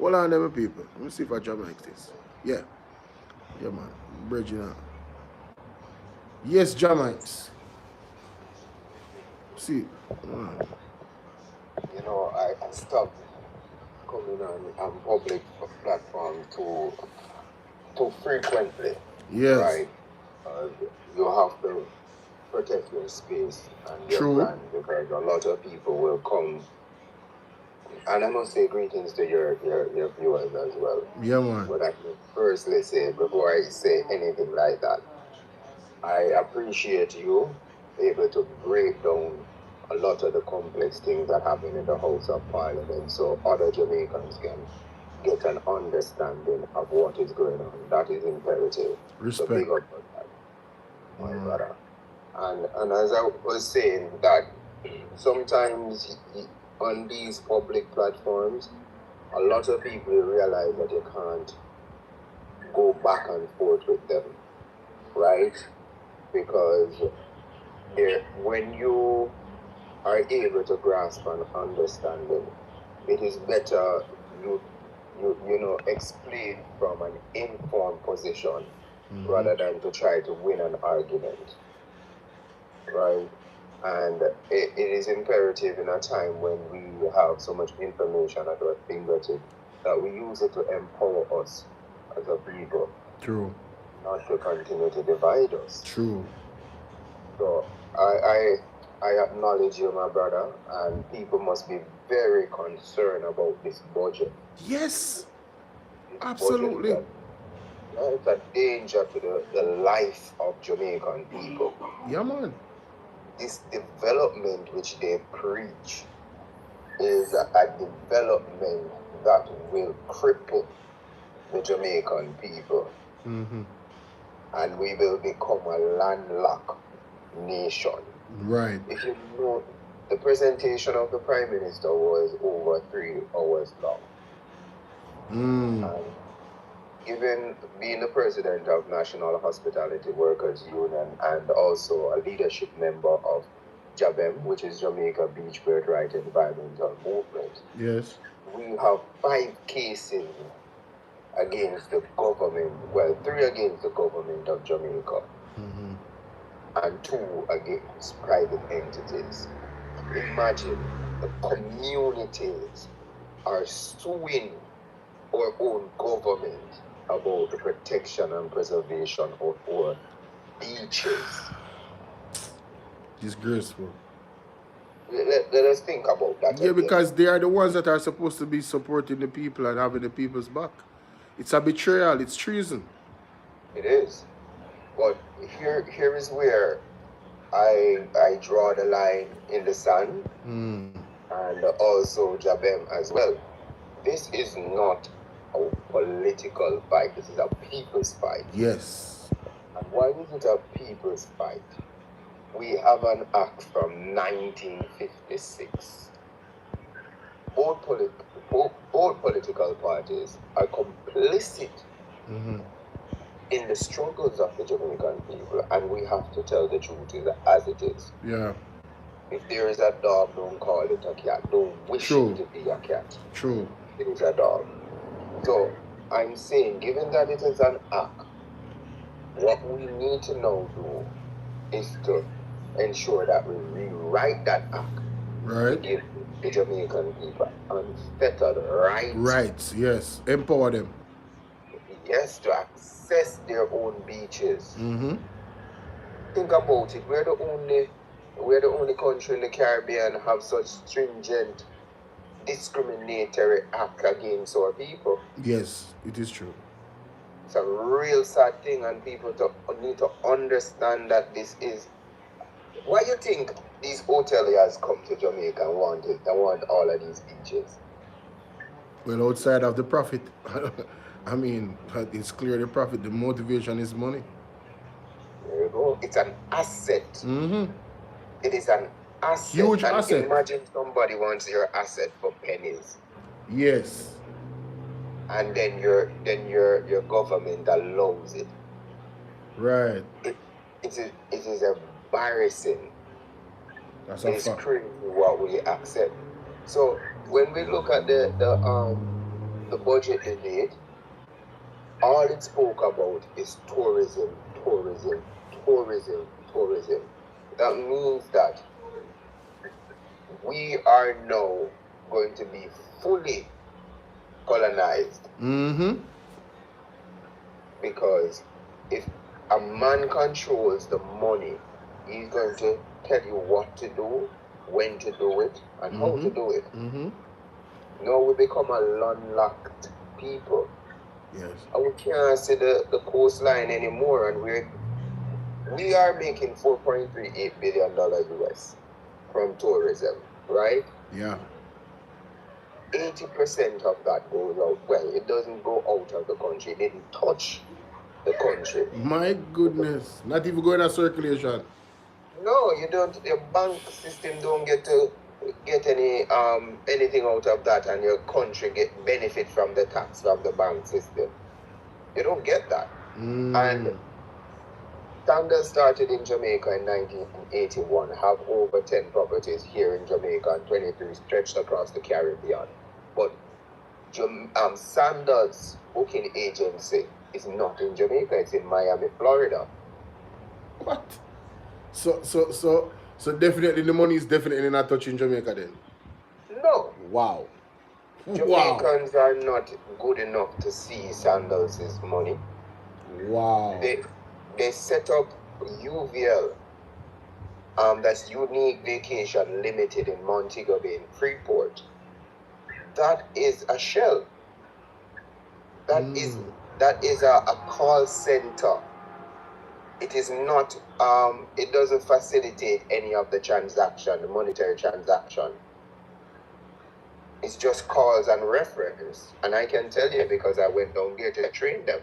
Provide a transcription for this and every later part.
Hold on, them people. Let me see if I Jamaica this. Yeah. Yeah, man. Bridging out. Yes, Jamaics. See. You know, I stopped coming on public platform too frequently, Yes. right? You have to protect your space and your True. brand because a lot of people will come. And I must say greetings to your viewers as well. Yeah, man. But I can firstly say, before I say anything like that, I appreciate you able to break down a lot of the complex things that happen in the House of Parliament so other Jamaicans can get an understanding of what is going on. That is imperative. So Respect. big up for that, my brother. And as I was saying that sometimes on these public platforms, a lot of people realize that you can't go back and forth with them, right? Because when you are able to grasp an understanding, it is better you know explain from an informed position rather than to try to win an argument, right? And it is imperative in a time when we have so much information at our fingertips that we use it to empower us as a people. True. Not to continue to divide us. True. So I acknowledge you, my brother, and people must be very concerned about this budget. Yes. This Absolutely. it's a danger to the life of Jamaican people. Yeah, man. This development which they preach is a development that will cripple the Jamaican people. And we will become a landlocked nation. Right. If you know, the presentation of the Prime Minister was over 3 hours long. And given being the president of National Hospitality Workers Union and also a leadership member of JABEM, which is Jamaica Beach Birthright Environmental Movement, yes, we have 5 cases against the government, well, 3 against the government of Jamaica, and 2 against private entities. Imagine the communities are suing our own government about the protection and preservation of our beaches. Disgraceful. Let us think about that. Yeah, because they are the ones that are supposed to be supporting the people and having the people's back. It's a betrayal. It's treason. It is. But here is where I draw the line in the sand, and also Jabem as well. This is not a political fight. This is a people's fight. Yes. And why is it a people's fight? We have an act from 1956. Both political parties are complicit in the struggles of the Jamaican people, and we have to tell the truth as it is. Yeah. If there is a dog, don't call it a cat. Don't wish it to be a cat. True. It is a dog. So I'm saying, given that it is an act, what we need to now do is to ensure that we rewrite that act. Right. To give the Jamaican people unfettered rights. Rights, yes. Empower them. Yes, to access their own beaches. Think about it. We're the only country in the Caribbean have such stringent discriminatory act against our people. Yes, it is true. It's a real sad thing, and people need to understand that this is. Why you think these hoteliers come to Jamaica and want all of these beaches? Well, outside of the profit, I mean, it's clear the profit. The motivation is money. There you go. It's an asset. It is an asset. Huge asset. Imagine somebody wants your asset for pennies. Yes. And then your government allows it. Right. It is embarrassing. It's crazy what we accept. So when we look at the the budget they did, all it spoke about is tourism, tourism, tourism, tourism. That means that we are now going to be fully colonized. Because if a man controls the money, he's going to tell you what to do, when to do it, and how to do it. Now we become a landlocked people. Yes. And we can't see the coastline anymore, and we are making $4.38 billion US from tourism, right? Yeah. 80% of that goes out. Well, it doesn't go out of the country. It didn't touch the country. My goodness. Not even going to circulation. No, you don't. Your bank system don't get to get anything out of that, and your country get benefit from the tax from the bank system. You don't get that. And Sandals started in Jamaica in 1981, have over 10 properties here in Jamaica and 23 stretched across the Caribbean. But Sandals booking agency is not in Jamaica, it's in Miami, Florida. What? So definitely the money is definitely not touching Jamaica then? No. Wow. Jamaicans are not good enough to see Sandals' money. Wow. They set up UVL, that's Unique Vacation Limited in Montego Bay in Freeport. That is a shell. That is a call center. It is not, it doesn't facilitate any of the transaction, the monetary transaction. It's just calls and reference. And I can tell you because I went down there to train them.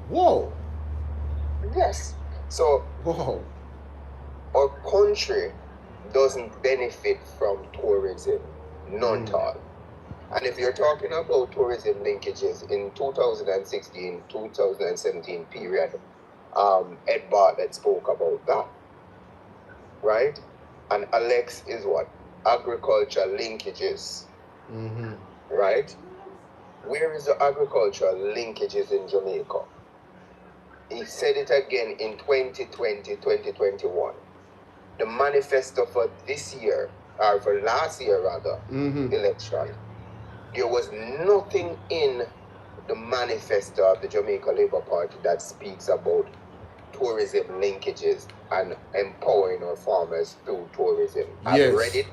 Whoa. Yes. So, wow. Our country doesn't benefit from tourism, none at all. And if you're talking about tourism linkages in 2016-2017 period, Ed Bartlett spoke about that, right? And Alex is what? Agriculture linkages, right? Where is the agricultural linkages in Jamaica? He said it again in 2020, 2021. The manifesto for this year, or for last year rather, election, there was nothing in the manifesto of the Jamaica Labour Party that speaks about tourism linkages and empowering our farmers through tourism. I've read it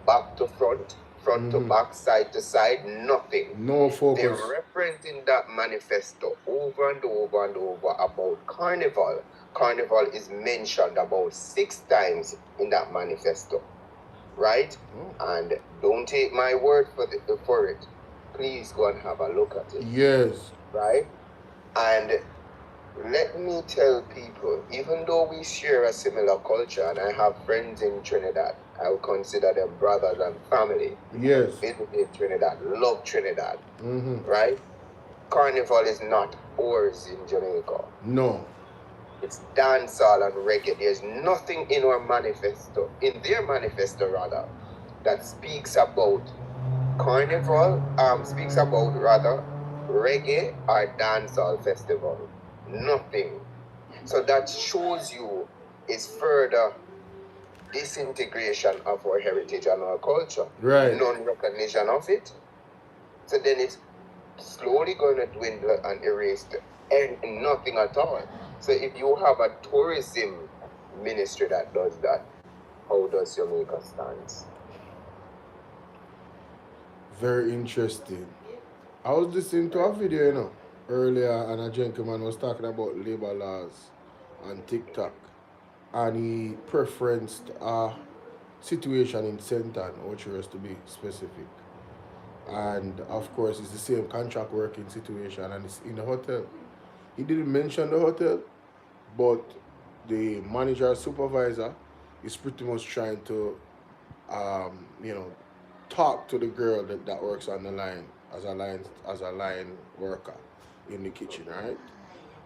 back to front, front to back, side to side, nothing. No focus. They're referencing that manifesto over and over and over about Carnival. Carnival is mentioned about 6 times in that manifesto, right? And don't take my word for it. Please go and have a look at it. Yes. Right? And let me tell people, even though we share a similar culture, and I have friends in Trinidad, I would consider them brothers and family. Yes. Visited Trinidad, love Trinidad, right? Carnival is not ours in Jamaica. No. It's dancehall and reggae. There's nothing in our manifesto, in their manifesto rather, that speaks about Carnival, speaks about rather reggae or dancehall festival. Nothing. So that shows you is further disintegration of our heritage and our culture. Right. Non-recognition of it. So then it's slowly going to dwindle and erase and nothing at all. So if you have a tourism ministry that does that, how does Jamaica stand? Very interesting. I was listening to a video, earlier, and a gentleman was talking about labor laws on TikTok, and he preferenced a situation in Senton, Ochers to be specific. And of course, it's the same contract working situation, and it's in a hotel. He didn't mention the hotel, but the manager supervisor is pretty much trying to, talk to the girl that works on the line as a line worker in the kitchen, right?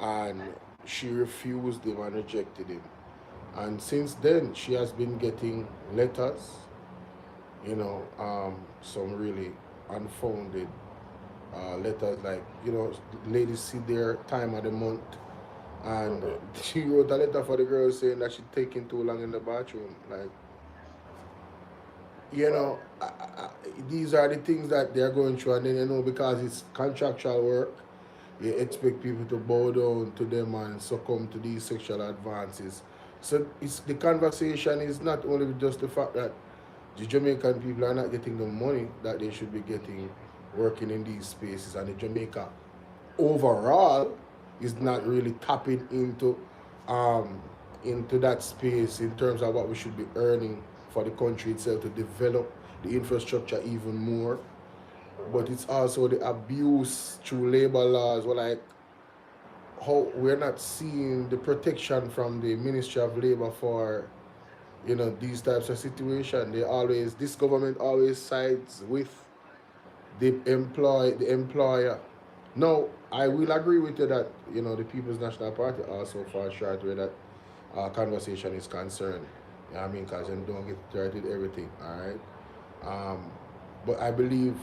And she refused him and rejected him. And since then, she has been getting letters, some really unfounded letters like, ladies see their time of the month. And she wrote a letter for the girl saying that she's taking too long in the bathroom. Like, Well, these are the things that they're going through, and then because it's contractual work, you expect people to bow down to them and succumb to these sexual advances. So it's the conversation is not only just the fact that the Jamaican people are not getting the money that they should be getting working in these spaces, and the Jamaica overall is not really tapping um, into that space in terms of what we should be earning for the country itself to develop the infrastructure even more. But it's also the abuse through labor laws, well, like how we're not seeing the protection from the Ministry of Labor for these types of situation. This government always sides with the employer. Now, I will agree with you that the People's National Party also falls short where that conversation is concerned. You know what I mean? Because them don't get started everything. All right. Um, but I believe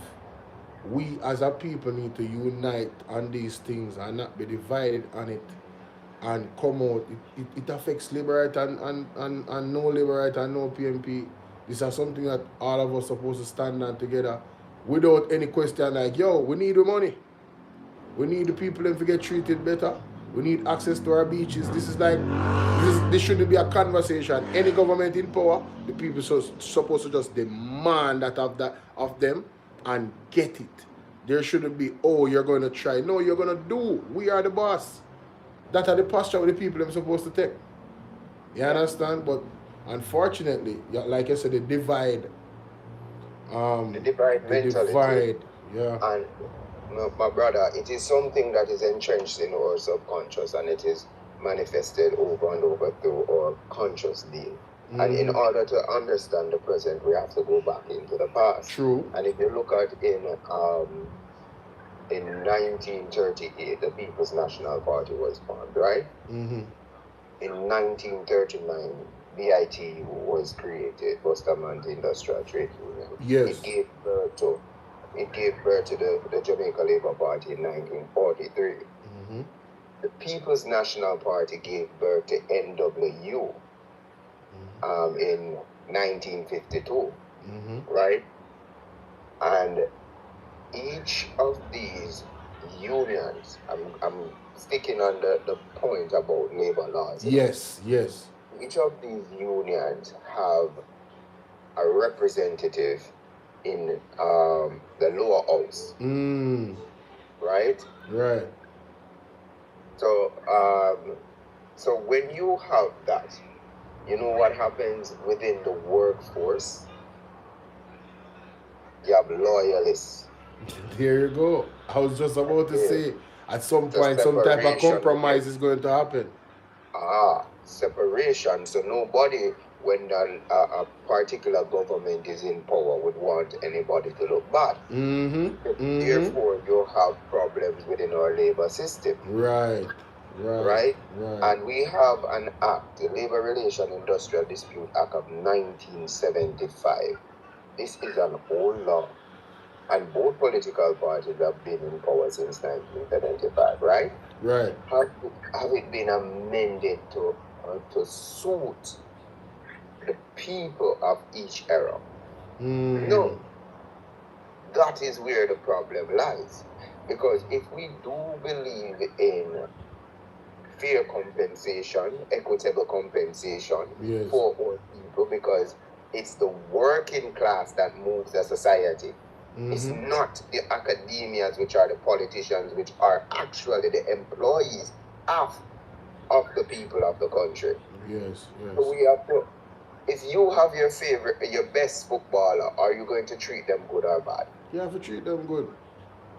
we as a people need to unite on these things and not be divided on it and come out. It affects liberate and no liberate and no PMP. This is something that all of us supposed to stand on together without any question like, yo, we need the money. We need the people them to get treated better. We need access to our beaches. This is like, this shouldn't be a conversation. Any government in power, the people supposed to just demand of them and get it. There shouldn't be, oh, you're going to try. No, you're going to do. We are the boss. That are the posture of the people I'm supposed to take. You understand? But unfortunately, like I said, the divide. the divide The mentality, divide. Yeah. and my brother, it is something that is entrenched in our subconscious, and it is manifested over and over through our conscious being. And in order to understand the present, we have to go back into the past. True. And if you look at in 1938, the People's National Party was formed, right? In 1939, BIT was created, Bustamante Industrial Trade Union. Yes. It gave birth to the Jamaica Labour Party in 1943. The People's National Party gave birth to NWU in 1952, right? And each of these unions, I'm sticking on the point about labor laws. Yes. Each of these unions have a representative in the lower house. Right? Right. So when you have that, you know what happens within the workforce? You have loyalists. There you go. I was just about to say, at some point, some type of compromise is going to happen. Separation. So nobody, when a particular government is in power, would want anybody to look bad. Therefore, you have problems within our labor system. Right. And we have an act, the Labor Relation Industrial Dispute Act of 1975. This is an old law, and both political parties have been in power since 1975, right? Right. Have it been amended to suit the people of each era? No. That is where the problem lies. Because if we do believe in fair compensation, equitable compensation for our people, because it's the working class that moves the society. It's not the academias, which are the politicians, which are actually the employees of the people of the country. Yes. So we have to, if you have your best footballer, are you going to treat them good or bad? You have to treat them good.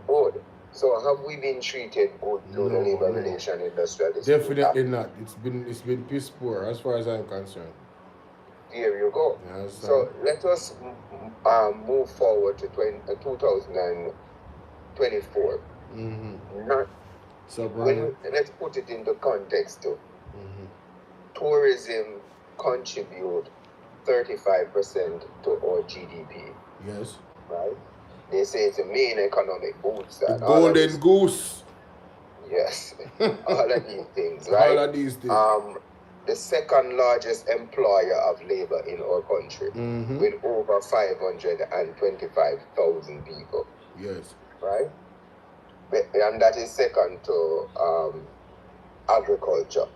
Good. So have we been treated good through the labor relation industrial dispute? Definitely not. It's been piss poor as far as I'm concerned. There you go. So let us move forward to 2024. Let's put it into context too. Tourism contribute 35% to our GDP. Yes. Right? They say it's the main economic booster. The And all of golden this, goose. yes, all of these things, All right? of these things. The second largest employer of labor in our country, Mm-hmm. with over 525,000 people, Yes. right? And that is second to agriculture,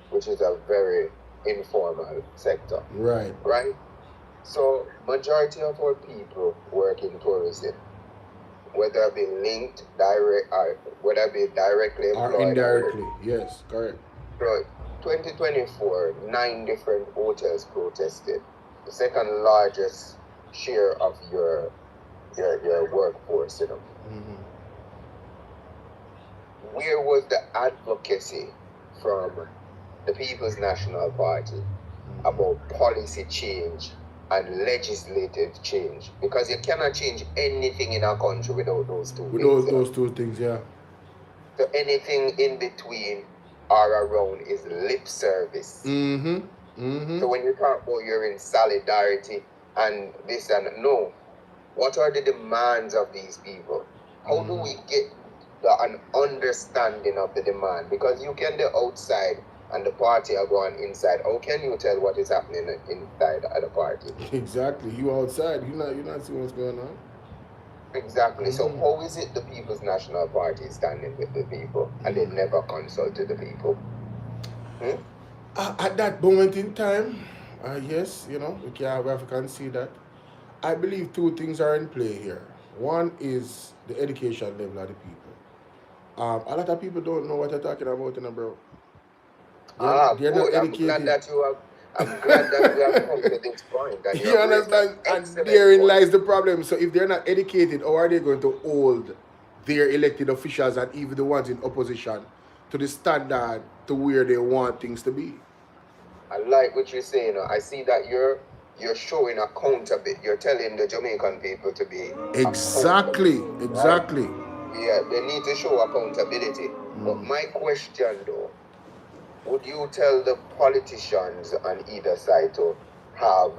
which is a very informal sector, Right. right? So majority of our people work in tourism, whether it be linked direct or whether it be directly Or employed indirectly. Yes, correct. So 2024, 9 different hotels protested. The second largest share of your workforce, Mm-hmm. Where was the advocacy from the People's National Party about policy change and legislative change? Because you cannot change anything in our country without those two With things. those two things, yeah. So anything in between or around is lip service. Mm-hmm. Mm-hmm. So when you talk about you're in solidarity and this and no, what are the demands of these people? How do we get an understanding of the demand? Because you can go outside and the party are going inside. How can you tell what is happening inside at the party? Exactly. You outside. You're not seeing what's going on. Exactly. So how is it the People's National Party is standing with the people and they never consulted the people? At that moment in time, yes, we have to concede that. I believe two things are in play here. One is the education level of the people. A lot of people don't know what you're talking about, bro. They're not Good. educated. I'm glad that we have come to this point. And You understand? And therein lies the problem. So if they're not educated, how are they going to hold their elected officials and even the ones in opposition to the standard to where they want things to be? I like what you're saying. I see that you're showing accountability. You're telling the Jamaican people to be Exactly. Exactly. Right? Yeah, they need to show accountability. But my question though, would you tell the politicians on either side to have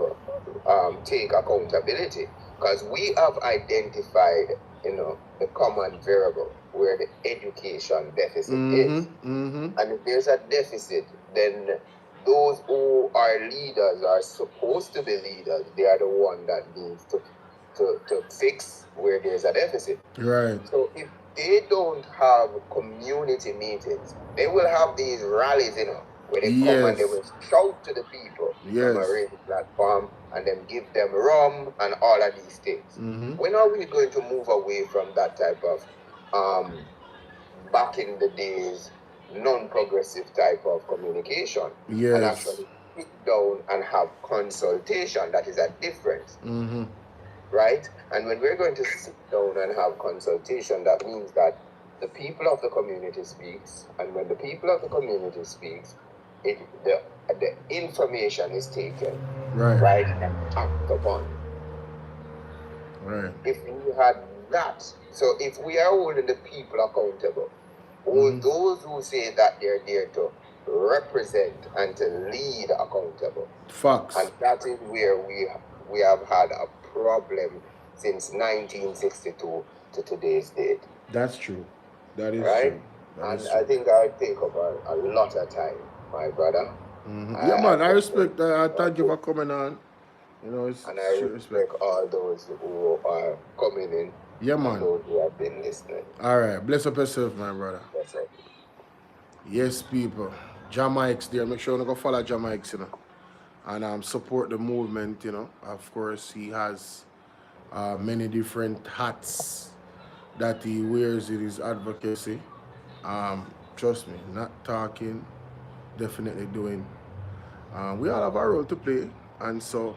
take accountability? Because we have identified, the common variable where the education deficit is. And if there's a deficit, then those who are leaders are supposed to be leaders. They are the one that needs to fix where there's a deficit. Right. So if they don't have community meetings, they will have these rallies, where they come and they will shout to the people from a radio platform and then give them rum and all of these things. When are we going to move away from that type of back in the days non-progressive type of communication and actually sit down and have consultation? That is a difference. Right? And when we're going to sit down and have consultation, that means that the people of the community speaks, and when the people of the community speaks, the information is taken, right, and acted upon. Right. If we had that, so if we are holding the people accountable, those who say that they're there to represent and to lead accountable. Facts. And that is where we have had a problem since 1962 to today's date. That's true. That is right? true. That And is I true. think I take up a lot of time, my brother. Yeah, man, I respect that. I thank you for coming on. It's and I respect all those who are coming in. Yeah, man. And those who have been listening. All right. Bless up yourself, my brother. That's it. Yes, people. JAMAICA there. Make sure you go follow JAMAICA, and support the movement. Of course, he has many different hats that he wears in his advocacy. Trust me, not talking, definitely doing. We all have a role to play, and so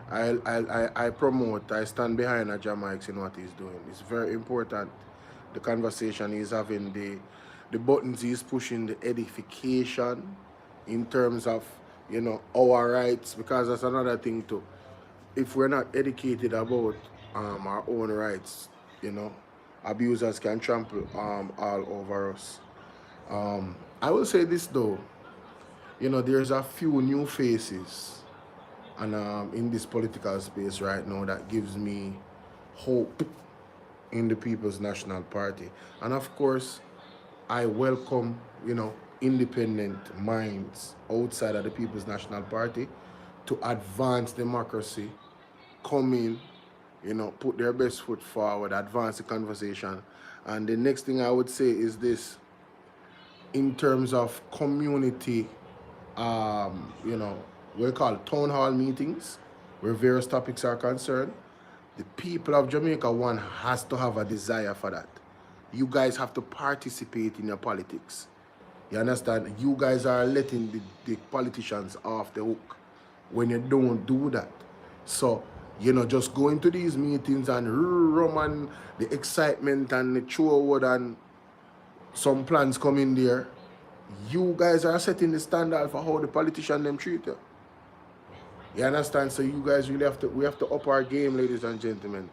I promote, I stand behind JAMAICA in what he's doing. It's very important. The conversation he's having, the buttons he's pushing, the edification in terms of, our rights, because that's another thing too. If we're not educated about our own rights, abusers can trample all over us. I will say this though, there's a few new faces and in this political space right now that gives me hope in the People's National Party. And of course, I welcome, independent minds outside of the People's National Party to advance democracy, come in, put their best foot forward, advance the conversation. And the next thing I would say is this: in terms of community, we call it town hall meetings, where various topics are concerned. The people of Jamaica, one has to have a desire for that. You guys have to participate in your politics. You understand? You guys are letting the politicians off the hook when you don't do that. So, just going to these meetings and and the excitement and the throw and some plans come in there. You guys are setting the standard for how the politician them treat you. You understand? So you guys really we have to up our game, ladies and gentlemen.